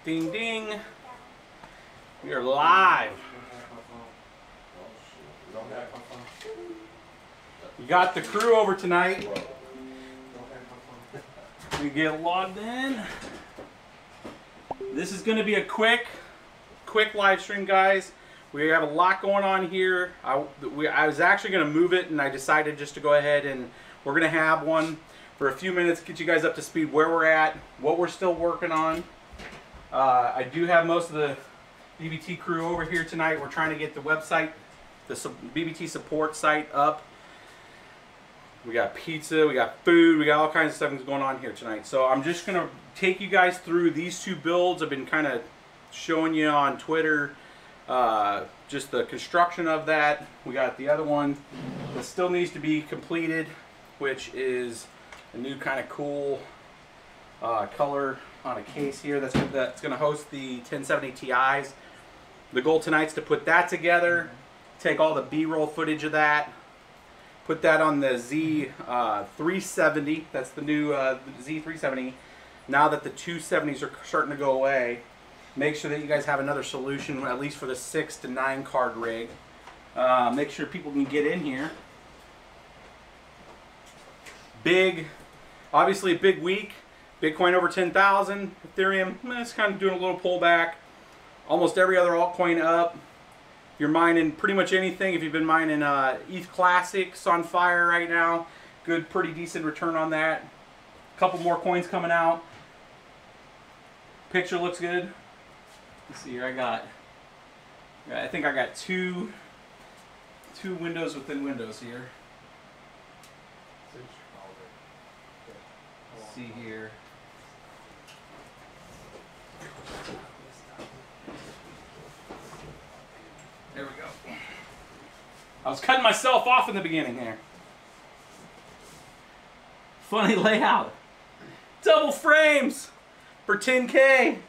Ding ding. We are live. We got the crew over tonight. We get logged in. This is going to be a quick live stream, guys. We have a lot going on here. I was actually going to move it, and I decided just to go ahead and we're going to have one for a few minutes, get you guys up to speed where we're at, what we're still working on. I do have most of the BBT crew over here tonight. We're trying to get the website, the BBT support site up. We got pizza, we got food, we got all kinds of stuff going on here tonight. So I'm just going to take you guys through these two builds. I've been kind of showing you on Twitter just the construction of that. We got the other one that still needs to be completed, which is a new kind of cool color on a case here that's going to host the 1070 Ti's. The goal tonight's to put that together, take all the B-roll footage of that, put that on the Z370. That's the new Z370. Now that the 270s are starting to go away, make sure that you guys have another solution, at least for the 6 to 9 card rig. Make sure people can get in here. Obviously a big week. Bitcoin over 10,000. Ethereum, it's kind of doing a little pullback. Almost every other altcoin up. You're mining pretty much anything. If you've been mining ETH Classics on fire right now, good, pretty decent return on that. A couple more coins coming out. Picture looks good. Let's see here. I think I got two windows within windows here. Let's see here. There we go. I was cutting myself off in the beginning here. Funny layout. Double frames for 10K.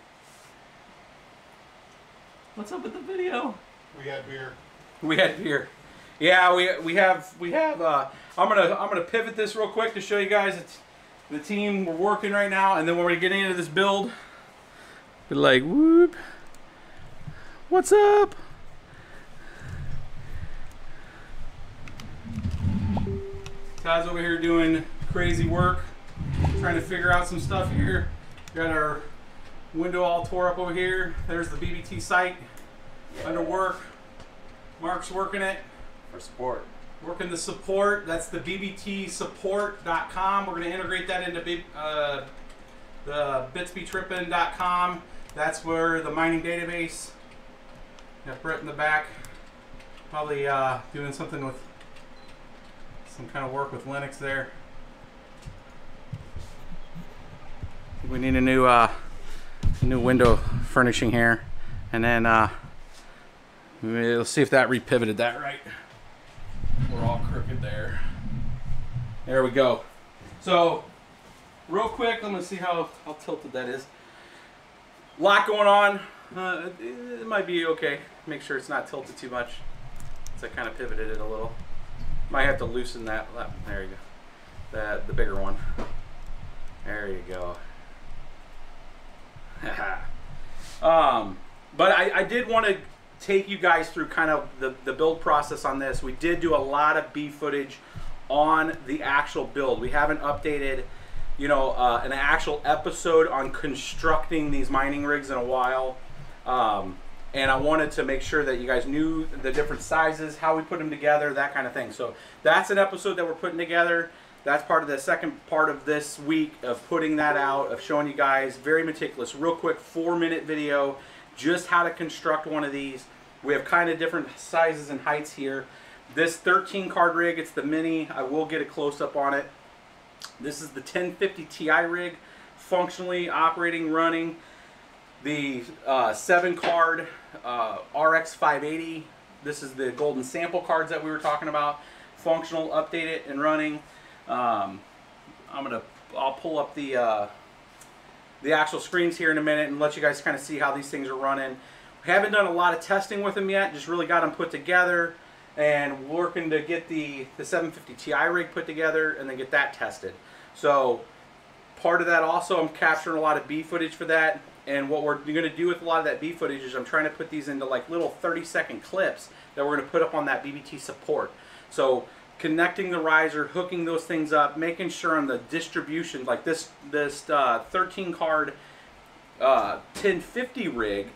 What's up with the video? We had beer. We had beer. Yeah, we have. I'm gonna pivot this real quick to show you guys it's the team we're working right now, and then when we get into this build, be like, whoop. What's up? Guys over here doing crazy work, trying to figure out some stuff here. Got our window all tore up over here. There's the BBT site under work. Mark's working it. For support. Working the support. That's the bbtsupport.com. We're going to integrate that into the bitsbetrippin.com. That's where the mining database. Got Brett in the back, probably doing something with some kind of work with Linux there. We need a new window furnishing here, and then we'll see if that repivoted that right. We're all crooked there. There we go. So, real quick, I'm gonna see how tilted that is. A lot going on. It might be okay. Make sure it's not tilted too much. So I kind of pivoted it a little. Might have to loosen that. There you go. The bigger one. There you go. But I did want to take you guys through kind of the build process on this. We did do a lot of B footage on the actual build. We haven't updated, an actual episode on constructing these mining rigs in a while. And I wanted to make sure that you guys knew the different sizes, how we put them together, that kind of thing. So that's an episode that we're putting together. That's part of the second part of this week of putting that out, of showing you guys, very meticulous, real quick 4-minute video, just how to construct one of these. We have kind of different sizes and heights here. This 13 card rig, it's the mini. I will get a close-up on it. This is the 1050 Ti rig, functionally operating, running. The 7 card RX 580. This is the golden sample cards that we were talking about. Functional, updated, and running. I'll pull up the actual screens here in a minute and let you guys kind of see how these things are running. We haven't done a lot of testing with them yet. Just really got them put together and working to get the 750 Ti rig put together and then get that tested. So part of that also, I'm capturing a lot of B footage for that. And what we're going to do with a lot of that B footage is I'm trying to put these into like little 30-second clips that we're going to put up on that BBT support. So connecting the riser, hooking those things up, making sure on the distribution, like this 13 card 1050 rig,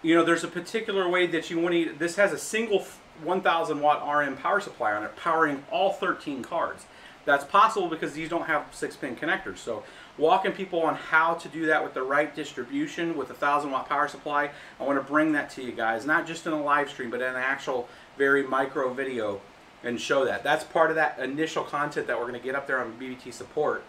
you know, there's a particular way that you want to, this has a single 1000 watt RM power supply on it, powering all 13 cards. That's possible because these don't have 6-pin connectors. So walking people on how to do that with the right distribution with a 1000 watt power supply, I want to bring that to you guys, not just in a live stream, but in an actual very micro video and show that. That's part of that initial content that we're going to get up there on BBT support,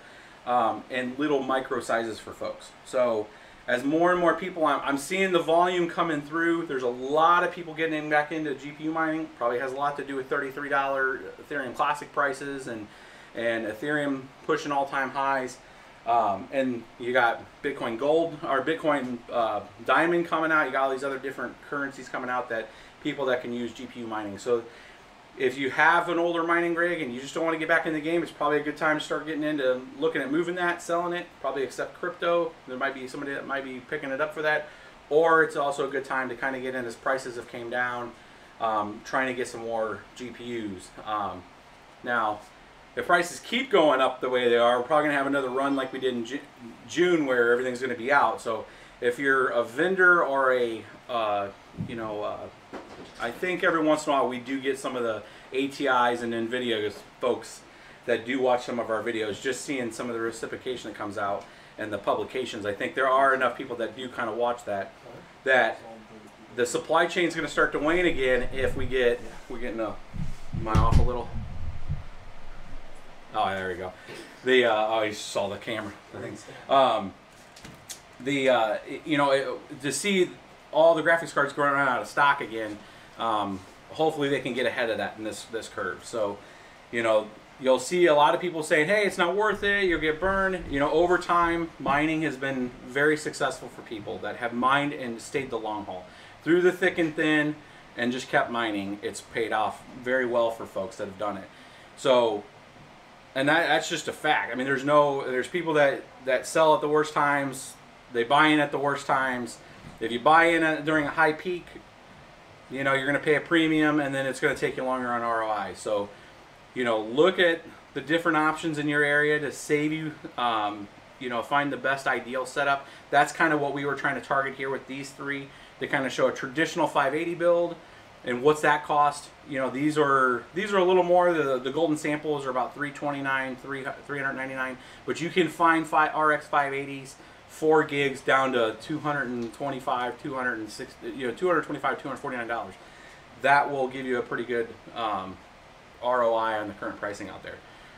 and little micro sizes for folks. So as more and more people, I'm seeing the volume coming through. There's a lot of people getting back into GPU mining. Probably has a lot to do with $33 Ethereum Classic prices and Ethereum pushing all-time highs. And you got Bitcoin Gold or Bitcoin Diamond coming out. You got all these other different currencies coming out that people that can use GPU mining. So if you have an older mining rig and you just don't want to get back in the game, it's probably a good time to start getting into looking at moving that, selling it, probably accept crypto. There might be somebody that might be picking it up for that. Or it's also a good time to kind of get in as prices have came down, trying to get some more GPUs. Now, if prices keep going up the way they are, we're probably going to have another run like we did in June where everything's going to be out. So if you're a vendor or a, I think every once in a while we do get some of the ATIs and NVIDIA folks that do watch some of our videos, just seeing some of the reciprocation that comes out and the publications. I think there are enough people that do kind of watch that the supply chain is going to start to wane again if we're getting mine off a little. Oh, there we go. Oh, you saw the camera. To see all the graphics cards going out of stock again, hopefully they can get ahead of that in this curve. So, you know, you'll see a lot of people saying, hey, it's not worth it, you'll get burned. You know, over time, mining has been very successful for people that have mined and stayed the long haul. Through the thick and thin and just kept mining, it's paid off very well for folks that have done it. So, and that's just a fact. I mean, there's people that sell at the worst times, they buy in at the worst times. If you buy in during a high peak, you know, you're going to pay a premium, and then it's going to take you longer on ROI. So, you know, look at the different options in your area to save you, you know, find the best ideal setup. That's kind of what we were trying to target here with these three, to kind of show a traditional 580 build and what's that cost. You know, these are a little more. The golden samples are about $329, $399, but you can find RX 580s 4 gigs down to $225, $249. That will give you a pretty good ROI on the current pricing out there.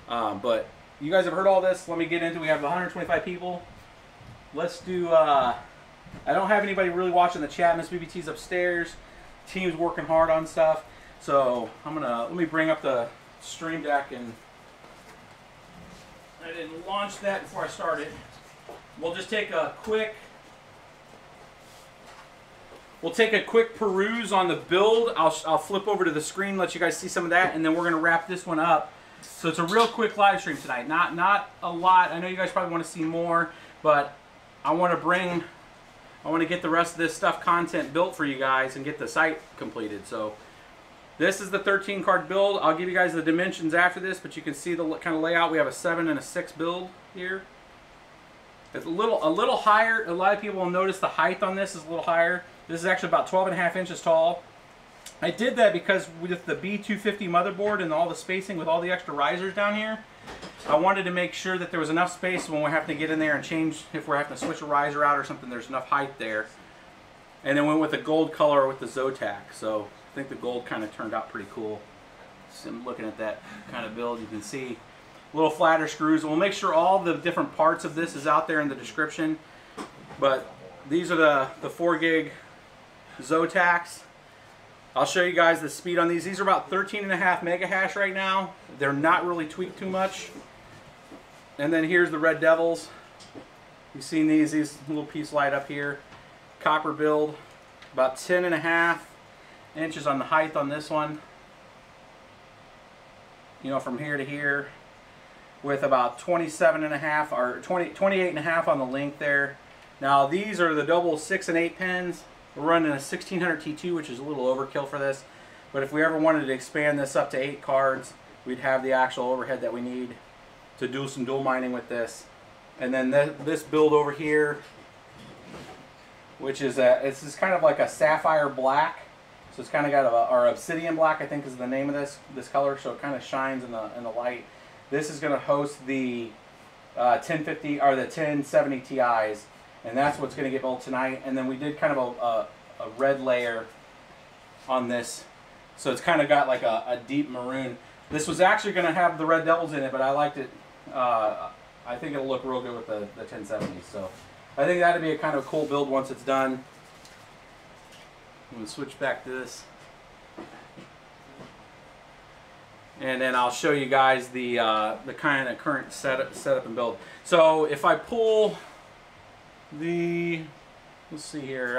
But you guys have heard all this. Let me get into. We have 125 people. Let's do. I don't have anybody really watching the chat. Miss BBT's upstairs. Team's working hard on stuff. So let me bring up the Stream Deck, and I didn't launch that before I started. We'll just take a quick peruse on the build. I'll flip over to the screen, let you guys see some of that, and then we're going to wrap this one up. So it's a real quick live stream tonight. Not a lot. I know you guys probably want to see more, but I want to get the rest of this content built for you guys and get the site completed. So this is the 13 card build. I'll give you guys the dimensions after this, but you can see the kind of layout. We have a 7 and a 6 build here. It's a little higher. A lot of people will notice the height on this is a little higher. This is actually about 12.5 inches tall. I did that because with the B250 motherboard and all the spacing with all the extra risers down here, I wanted to make sure that there was enough space when we're having to get in there and change, if we're having to switch a riser out or something, there's enough height there. And then went with the gold color with the Zotac. So I think the gold kind of turned out pretty cool. So I'm looking at that kind of build. You can see little flatter screws. We'll make sure all the different parts of this is out there in the description. But these are the 4 gig Zotacs. I'll show you guys the speed on these. These are about 13.5 mega hash right now. They're not really tweaked too much. And then here's the Red Devils. You've seen these little piece light up here. Copper build. About 10.5 inches on the height on this one. You know, from here to here. With about 27.5 or 28.5 on the length there. Now these are the double 6 and 8 pins. We're running a 1600 T2, which is a little overkill for this. But if we ever wanted to expand this up to 8 cards, we'd have the actual overhead that we need to do some dual mining with this. And then this build over here, which is it's kind of like a sapphire black. So it's kind of got or obsidian black, I think is the name of this color. So it kind of shines in the light. This is going to host the 1050 or the 1070 Ti's, and that's what's going to get built tonight. And then we did kind of a red layer on this, so it's kind of got like a deep maroon. This was actually going to have the Red Devils in it, but I liked it. I think it'll look real good with the 1070s. So I think that'd be a kind of cool build once it's done. I'm going to switch back to this. And then I'll show you guys the kind of current setup and build. So if I pull the, let's see here,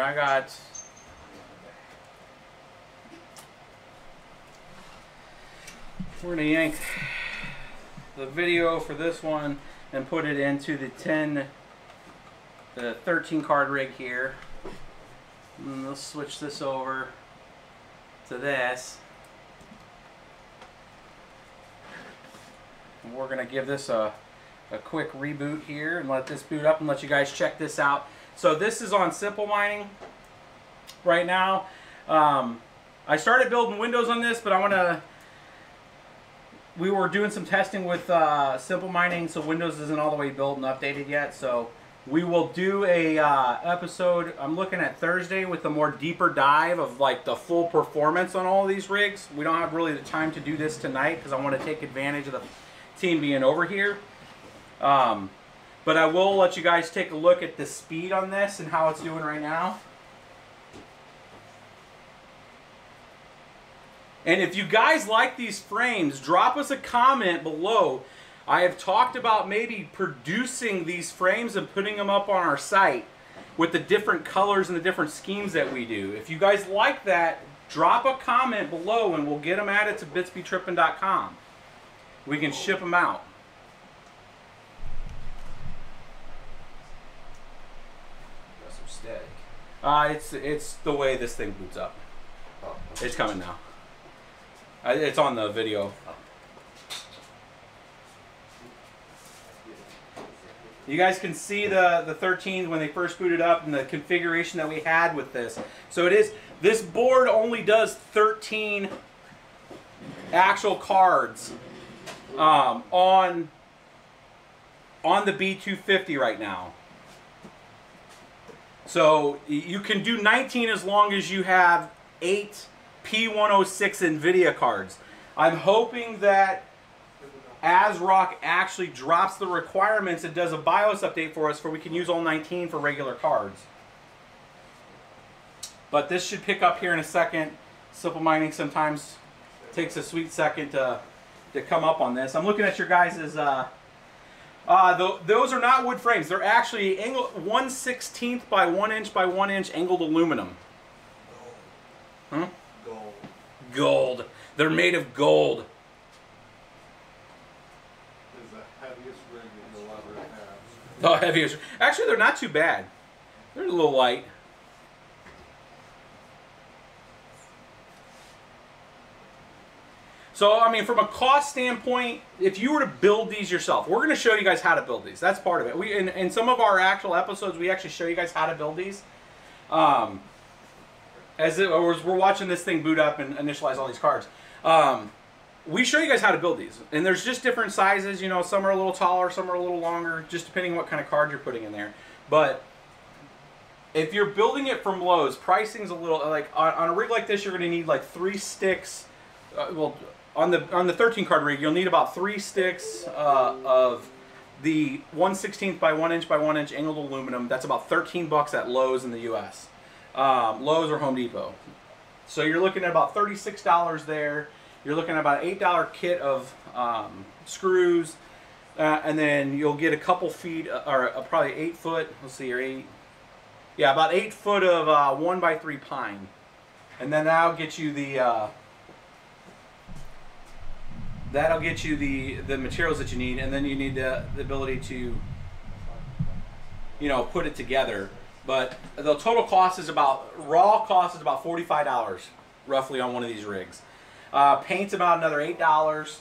we're going to yank the video for this one and put it into the 13 card rig here. And let's switch this over to this. And we're going to give this a quick reboot here and let this boot up and let you guys check this out. So this is on Simple Mining right now. I started building Windows on this, but we were doing some testing with Simple Mining, so Windows isn't all the way built and updated yet. So we will do a episode, I'm looking at Thursday, with a more deeper dive of like the full performance on all of these rigs. We don't have really the time to do this tonight because I want to take advantage of the team being over here. But I will let you guys take a look at the speed on this and how it's doing right now. And if you guys like these frames, drop us a comment below. I have talked about maybe producing these frames and putting them up on our site with the different colors and the different schemes that we do. If you guys like that, drop a comment below and we'll get them added to bitsbetrippin.com. We can ship them out. Got some static. It's the way this thing boots up. It's coming now. It's on the video. You guys can see the 13s when they first booted up and the configuration that we had with this. So this board only does 13 actual cards on the B250 right now. So you can do 19 as long as you have 8 P106 NVIDIA cards. I'm hoping that ASRock actually drops the requirements and does a BIOS update for us, for we can use all 19 for regular cards. But this should pick up here in a second. Simple Mining sometimes takes a sweet second to come up on this. I'm looking at your guys' those are not wood frames. They're actually 1/16 by 1 inch by 1 inch angled aluminum. Huh? Gold. Gold. They're made of gold. Is the heaviest rig that you'll ever have. Oh, heaviest. Actually, they're not too bad. They're a little light. So, I mean, from a cost standpoint, if you were to build these yourself, we're going to show you guys how to build these. That's part of it. In some of our actual episodes, we actually show you guys how to build these. As we're watching this thing boot up and initialize all these cards. We show you guys how to build these. And there's just different sizes. You know, some are a little taller, some are a little longer, just depending on what kind of card you're putting in there. But if you're building it from Lowe's, pricing's a little, like, on a rig like this, you're going to need like 3 sticks. On the 13 card rig, you'll need about 3 sticks of the 1/16 by 1 inch by 1 inch angled aluminum. That's about $13 at Lowe's in the U.S. Lowe's or Home Depot. So you're looking at about $36 there. You're looking at about an $8 kit of screws, and then you'll get a couple feet, or probably 8 foot. Let's see here, 8. Yeah, about 8 foot of 1x3 pine, and then that'll get you the. That'll get you the materials that you need, and then you need the ability to you know, put it together. But the total cost is about, raw cost is about $45 roughly on one of these rigs. Paint's about another $8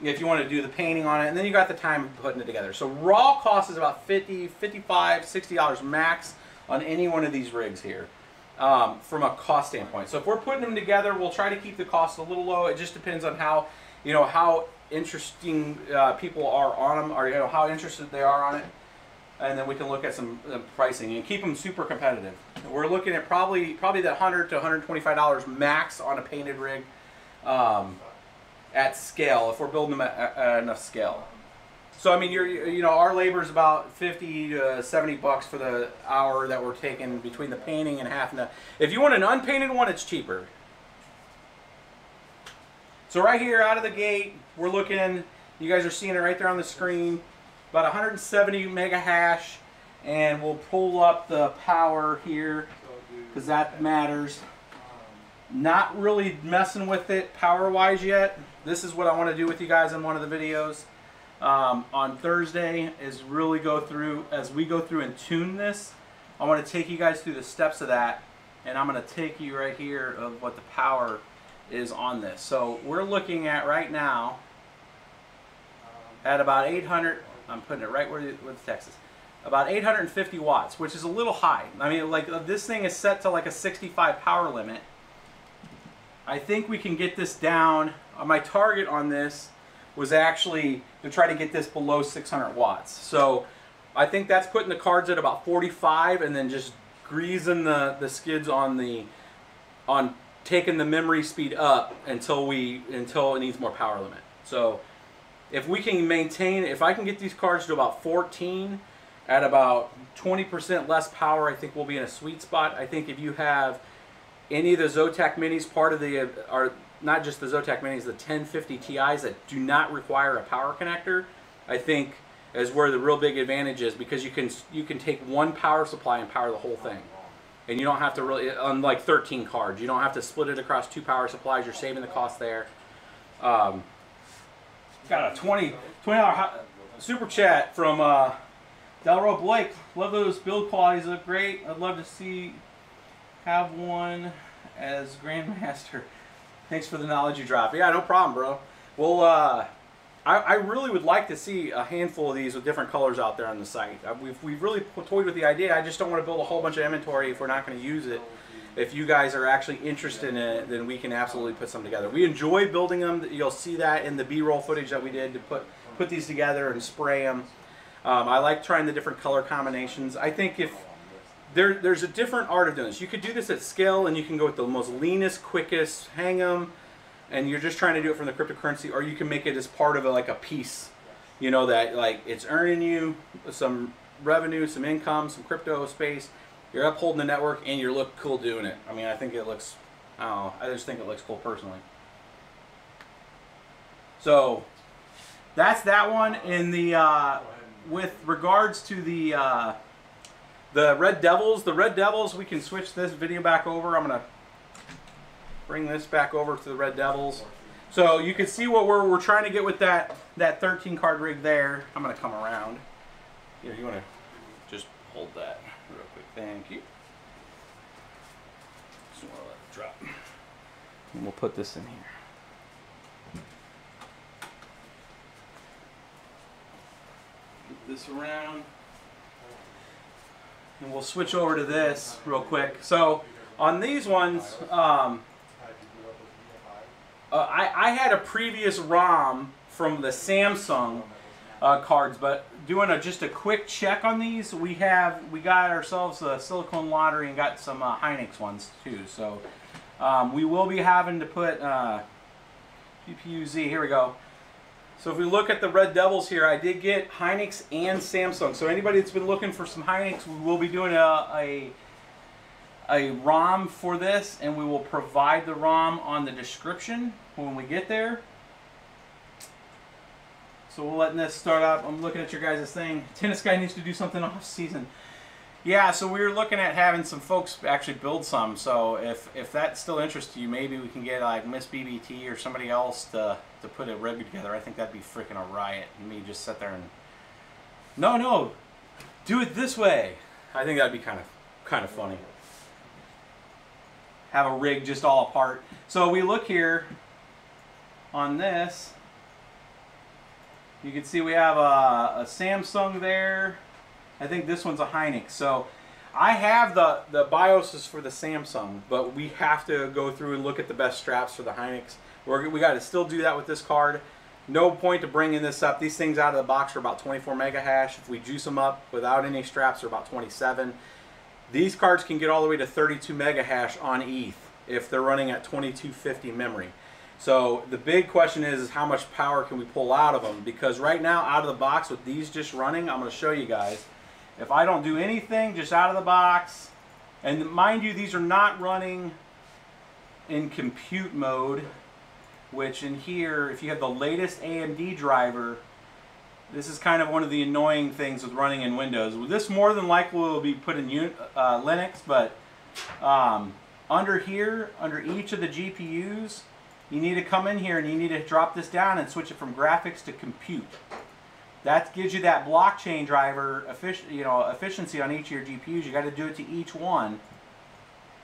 if you want to do the painting on it, and then you got the time of putting it together. So raw cost is about $50, $55, $60 max on any one of these rigs here, from a cost standpoint. So if we're putting them together, we'll try to keep the cost a little low. It just depends on how, you know, how interesting people are on them, or, you know, how interested they are on it. And then we can look at some pricing and keep them super competitive. We're looking at probably that $100 to $125 max on a painted rig, at scale, if we're building them at enough scale. So I mean, you know, our labor is about 50 to 70 bucks for the hour that we're taking between the painting and half. If you want an unpainted one, it's cheaper. So right here out of the gate, we're looking. You guys are seeing it right there on the screen. About 170 mega hash, and we'll pull up the power here because that matters. Not really messing with it power-wise yet. This is what I want to do with you guys in one of the videos on Thursday, is really go through, as we go through and tune this, I want to take you guys through the steps of that, and I'm going to take you right here of what the power is on this. So we're looking at right now at about 800, I'm putting it right where the text is, about 850 watts, which is a little high. I mean, like, this thing is set to like a 65 power limit. I think we can get this down. My target on this was actually to try to get this below 600 watts. So I think that's putting the cards at about 45 and then just greasing the skids on taking the memory speed up until it needs more power limit. So if we can maintain, if I can get these cards to about 14 at about 20% less power, I think we'll be in a sweet spot. I think if you have any of the Zotac Minis, part of the, are not just the Zotac Minis, the 1050 Ti's that do not require a power connector, I think is where the real big advantage is, because you can take one power supply and power the whole thing. And you don't have to really, unlike 13 cards, you don't have to split it across 2 power supplies. You're saving the cost there. Got a $20 super chat from Delro Blake. Love those build qualities, look great. I'd love to have one as Grandmaster. Thanks for the knowledge you drop. Yeah, no problem, bro. Well, I really would like to see a handful of these with different colors out there on the site. We've really toyed with the idea. I just don't want to build a whole bunch of inventory if we're not going to use it. If you guys are actually interested in it, then we can absolutely put some together. We enjoy building them. You'll see that in the B-roll footage that we did to put these together and spray them. I like trying the different color combinations. I think if there's a different art of doing this. You could do this at scale, and you can go with the most leanest, quickest, hang them, and you're just trying to do it from the cryptocurrency, or you can make it as part of like a piece, you know, that like it's earning you some revenue, some income, some crypto space. You're upholding the network, and you look cool doing it. I mean, I think it looks, I don't know, I just think it looks cool personally. So that's that one. In the with regards to the Red Devils, we can switch this video back over. I'm gonna bring this back over to the Red Devils, so you can see what we're trying to get with that 13 card rig there. I'm gonna come around. Here, you wanna just hold that real quick? Thank you. Just wanna let it drop, and we'll put this in here. Move this around. And we'll switch over to this real quick. So on these ones, I had a previous ROM from the Samsung cards, but doing just a quick check on these, we got ourselves a silicone lottery and got some Hynix ones too. So we will be having to put GPU-Z. Here we go. So if we look at the Red Devils here, I did get Hynix and Samsung. So anybody that's been looking for some Hynix, we will be doing a ROM for this, and we will provide the ROM on the description when we get there. So we're letting this start up. I'm looking at your guys' thing. Tennis Guy needs to do something off season. Yeah, so we were looking at having some folks actually build some. So if that still interests you, maybe we can get like Miss BBT or somebody else to put a rig together. I think that'd be freaking a riot. And me just sit there and... No. do it this way. I think that'd be kind of funny. Have a rig just all apart. So we look here on this. You can see we have a Samsung there. I think this one's a Hynix. So I have the BIOSes for the Samsung, but we have to go through and look at the best straps for the Hynix. We got to still do that with this card. No point to bringing this up. These things out of the box are about 24 mega hash. If we juice them up without any straps, they're about 27. These cards can get all the way to 32 mega hash on ETH if they're running at 2250 memory. So the big question is how much power can we pull out of them? Because right now, out of the box with these just running, I'm going to show you guys. If I don't do anything, just out of the box, and mind you, these are not running in compute mode, which in here, if you have the latest AMD driver, this is kind of one of the annoying things with running in Windows. This more than likely will be put in Linux, but under here, under each of the GPUs, you need to come in here and you need to drop this down and switch it from graphics to compute. That gives you that blockchain driver efficiency on each of your GPUs. You got to do it to each one.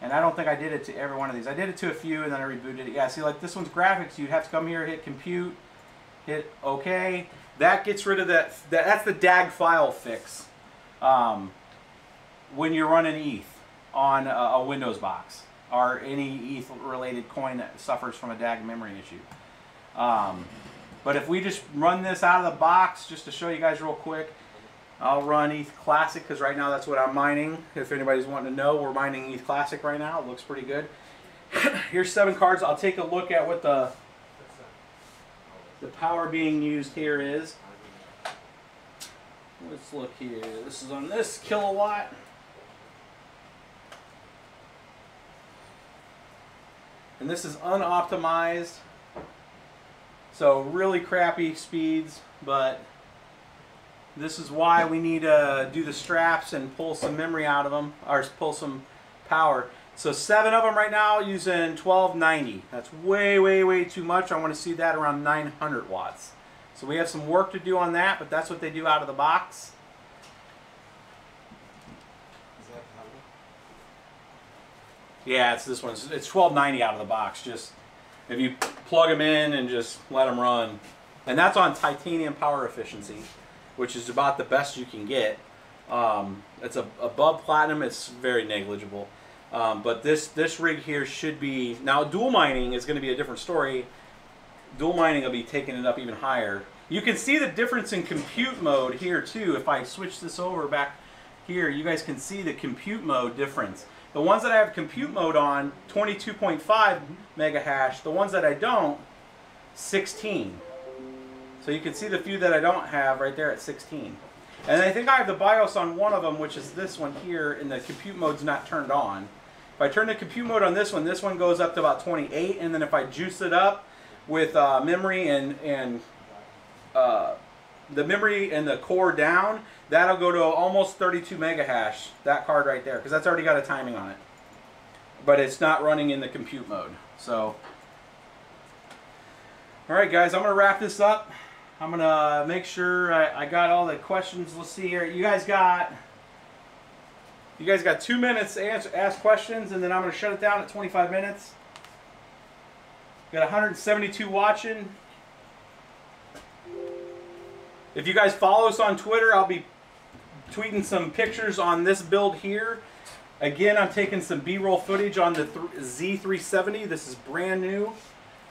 And I don't think I did it to every one of these. I did it to a few and then I rebooted it. Yeah, see, like this one's graphics. You'd have to come here, hit compute, hit OK. That gets rid of that. That's the DAG file fix when you're running ETH on a Windows box or any ETH related coin that suffers from a DAG memory issue. But if we just run this out of the box, just to show you guys real quick, I'll run ETH Classic because right now that's what I'm mining. If anybody's wanting to know, we're mining ETH Classic right now. It looks pretty good. Here's 7 cards. I'll take a look at what the power being used here is. Let's look here. This is on this kilowatt. And this is unoptimized. So really crappy speeds, but this is why we need to do the straps and pull some memory out of them, or pull some power. So 7 of them right now using 1290. That's way, way, way too much. I want to see that around 900 watts. So we have some work to do on that, but that's what they do out of the box. Is that power? Yeah, it's this one. It's 1290 out of the box. Just if you plug them in and just let them run. And that's on titanium power efficiency, which is about the best you can get. It's above platinum. It's very negligible. But this rig here should be... Now, dual mining is going to be a different story. Dual mining will be taking it up even higher. You can see the difference in compute mode here, too. If I switch this over back here, you guys can see the compute mode difference. The ones that I have compute mode on, 22.5 mega hash. The ones that I don't, 16. So you can see the few that I don't have right there at 16. And I think I have the BIOS on one of them, which is this one here, and the compute mode's not turned on. If I turn the compute mode on this one goes up to about 28, and then if I juice it up with memory and the memory and the core down, that'll go to almost 32 mega hash, that card right there, because that's already got a timing on it. But it's not running in the compute mode. So, all right, guys, I'm going to wrap this up. I'm going to make sure I got all the questions. Let's see here. You guys got 2 minutes to ask questions, and then I'm going to shut it down at 25 minutes. Got 172 watching. If you guys follow us on Twitter, I'll be tweeting some pictures on this build here. Again, I'm taking some B-roll footage on the Z370. This is brand new.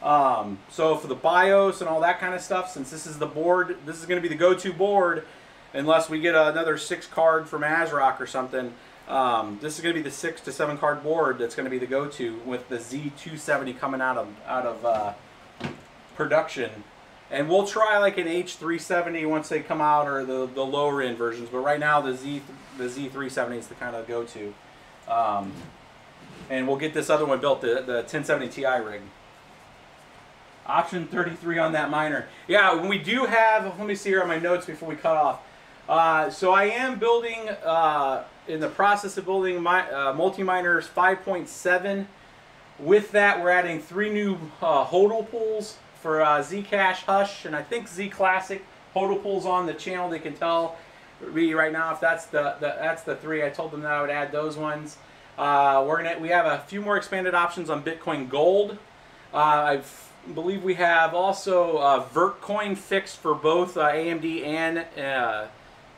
So for the BIOS and all that kind of stuff, since this is the board, this is going to be the go-to board, unless we get another 6 card from ASRock or something. This is going to be the 6 to 7 card board that's going to be the go-to with the Z270 coming out of production. And we'll try like an H370 once they come out, or the lower end versions. But right now the Z370 is the kind of go-to. And we'll get this other one built, the 1070 Ti rig. Option 33 on that miner. Yeah, we do have, let me see here on my notes before we cut off. So I am building, in the process of building my multi-miners 5.7. With that, we're adding 3 new HODL pools for Zcash, Hush, and I think Z Classic. HODL pools on the channel, they can tell. be right now. If that's that's the 3, I told them that I would add those ones. We have a few more expanded options on Bitcoin Gold. I believe we have also Vertcoin fixed for both AMD and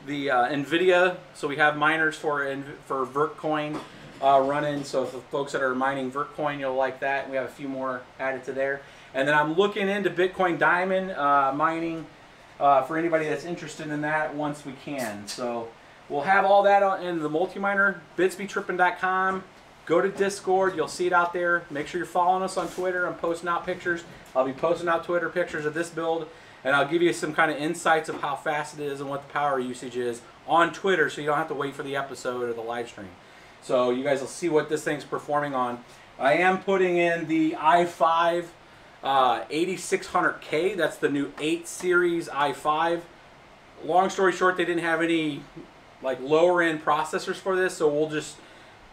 the NVIDIA. So we have miners for Vertcoin running. So for folks that are mining Vertcoin, you'll like that. We have a few more added to there. And then I'm looking into Bitcoin Diamond mining for anybody that's interested in that once we can. So we'll have all that in the multi-miner, bitsbetrippin.com. Go to Discord. You'll see it out there. Make sure you're following us on Twitter. I'm posting out pictures. I'll be posting out Twitter pictures of this build, and I'll give you some kind of insights of how fast it is and what the power usage is on Twitter, so you don't have to wait for the episode or the live stream. So you guys will see what this thing's performing on. I am putting in the i5 8600K. That's the new 8 series i5. Long story short, they didn't have any like lower end processors for this, so we'll just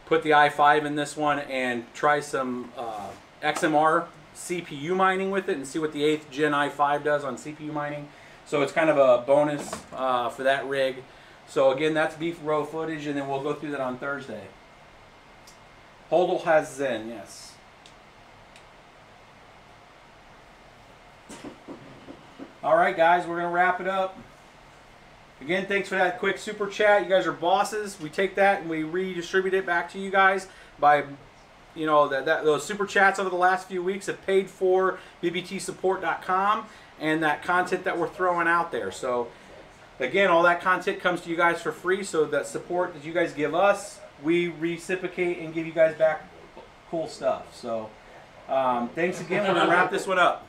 put the i5 in this one and try some XMR CPU mining with it and see what the 8th gen i5 does on CPU mining. So it's kind of a bonus for that rig. So again, that's beef row footage, and then we'll go through that on Thursday. Hodl has Zen, yes. All right, guys, we're going to wrap it up. Again, thanks for that quick super chat. You guys are bosses. We take that and we redistribute it back to you guys by, you know, those super chats over the last few weeks have paid for bbtsupport.com and that content that we're throwing out there. So, again, all that content comes to you guys for free. So that support that you guys give us, we reciprocate and give you guys back cool stuff. So, thanks again. We're going to wrap this one up.